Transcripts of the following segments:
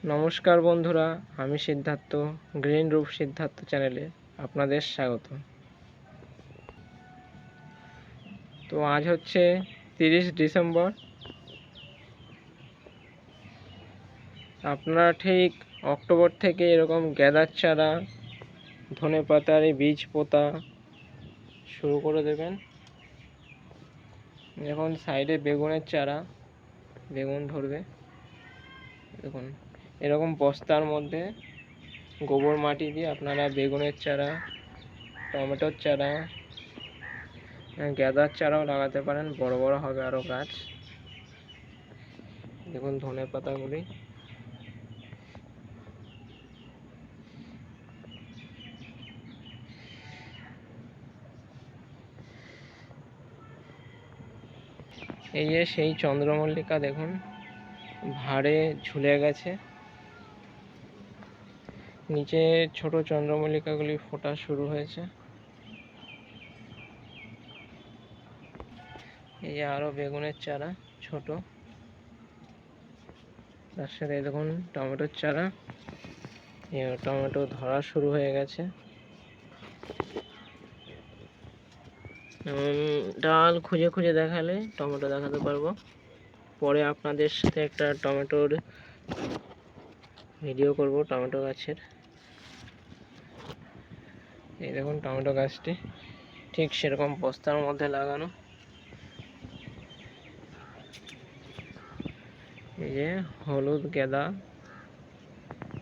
নমস্কার বন্ধুরা, আমি সিদ্ধার্থ, গ্রিন রুফ সিদ্ধার্থ চ্যানেলে আপনাদের স্বাগত। তো আজ হচ্ছে 30 ডিসেম্বর। আপনারা ঠিক অক্টোবর থেকে এরকম গ্যাদার চারা, ধনেপাতার বীজ পোতা শুরু করে দেবেন। এখন সাইডে বেগুনের চারা, বেগুন ধরবে। দেখুন, এরকম বস্তার মধ্যে গোবর মাটি দিয়ে আপনারা বেগুনের চারা, টমেটোর চারা, গ্যাদার চারাও লাগাতে পারেন, বড় বড় হবে আরও গাছ। দেখুন ধনে পাতাগুলি। এই যে সেই চন্দ্রমল্লিকা, দেখুন ভাড়ে ঝুলে গেছে। নিচে ছোট চন্দ্রমল্লিকাগুলি ফোটা শুরু হয়েছে। এই যে আরো বেগুনের চারা ছোট, তার সাথে দেখুন টমেটোর চারা, টমেটো ধরা শুরু হয়ে গেছে। ডাল খুঁজে খুঁজে দেখালে টমেটো দেখাতে পারবো। পরে আপনাদের সাথে একটা টমেটোর ভিডিও করব, টমেটো গাছের। এই দেখুন টমেটো গাছটি ঠিক সেরকম বস্তার মধ্যে লাগানো। এই যে হলুদ গেঁদা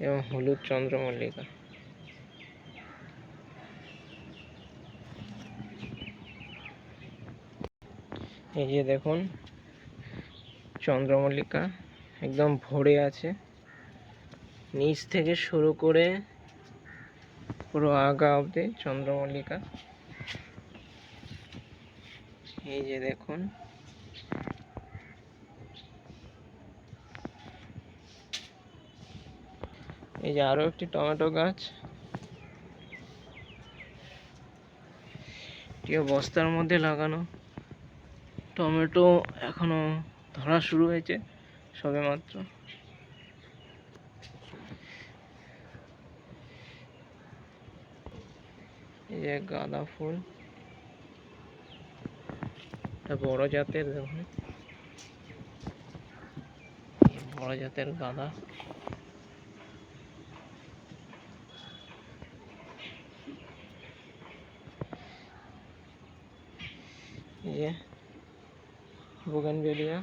এবং হলুদ চন্দ্রমল্লিকা। এই যে দেখুন চন্দ্রমল্লিকা একদম ভরে আছে, নিচ থেকে শুরু করে পুরো আগা অবধি চন্দ্রমল্লিকা। এই যে দেখুন, এই যে আরো একটি টমেটো গাছ, বস্তার মধ্যে লাগানো। টমেটো এখনো ধরা শুরু হয়েছে সবে মাত্র। এই যে গাঁদা ফুল, এটা বড় জাতের, দেখুন বড় জাতের গাঁদা। এই যে বুগেনভেলিয়া,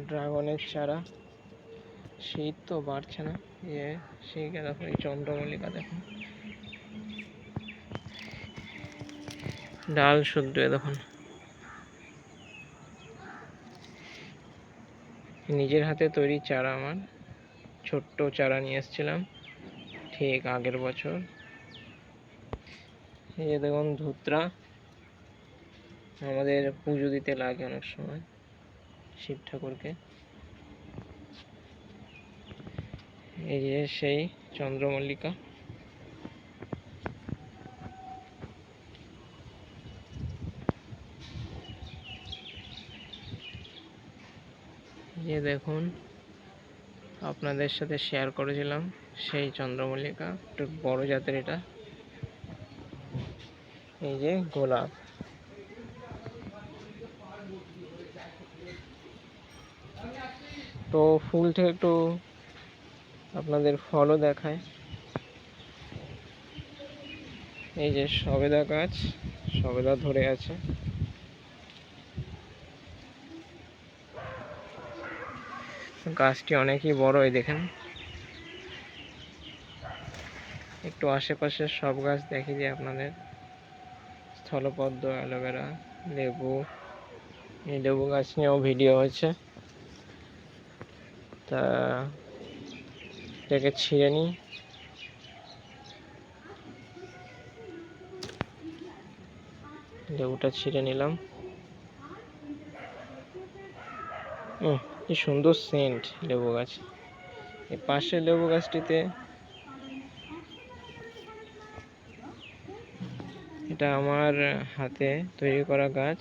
ড্রাগনের চারা। শীত তো বাড়ছে না। সেই গাঁদা ফুল, চন্দ্রমল্লিকা দেখুন ডাল শুদ্ধ। দেখুন নিজের হাতে তৈরি চারা, আমার ছোট্ট চারা নিয়ে এসেছিলাম ঠিক আগের বছর। এই যে দেখুন ধুতরা, আমাদের পুজো দিতে লাগে অনেক সময় শিব ঠাকুরকে। এই যে সেই চন্দ্রমল্লিকা। এই দেখুন আপনাদের সাথে শেয়ার করেছিলাম সেই চন্দ্রমল্লিকা, একটু বড় জাতের এটা। এই যে গোলাপ, তো ফুল থেকে একটু আপনাদের ফলও দেখায়। এই যে সবেদা গাছ, সবেদা ধরে আছে। গাছটি অনেকই বড়। এই দেখেন, একটু আশেপাশে সব গাছ দেখি যে আপনাদের। স্থলপদ্ম, অ্যালোভেরা, লেবু। এই লেবু গাছ নিয়েও ভিডিও হয়েছে, তা এটাকে ছিঁড়ে নিই। লেবুটা ছিঁড়ে নিলাম। কি সুন্দর সেন্ট লেবু গাছ। এই পাশের লেবু গাছটিতে, এটা আমার হাতে তৈরি করা গাছ।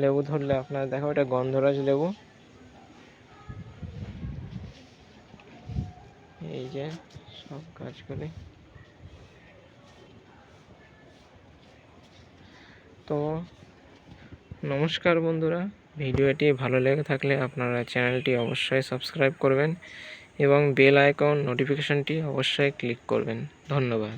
লেবু ধরলে আপনার দেখো, এটা গন্ধরাজ লেবু। এই যে সব কাজ করি। তো নমস্কার বন্ধুরা, ভিডিওটি ভালো লেগে থাকলে আপনারা চ্যানেলটি অবশ্যই সাবস্ক্রাইব করবেন এবং বেল আইকন নোটিফিকেশনটি অবশ্যই ক্লিক করবেন। ধন্যবাদ।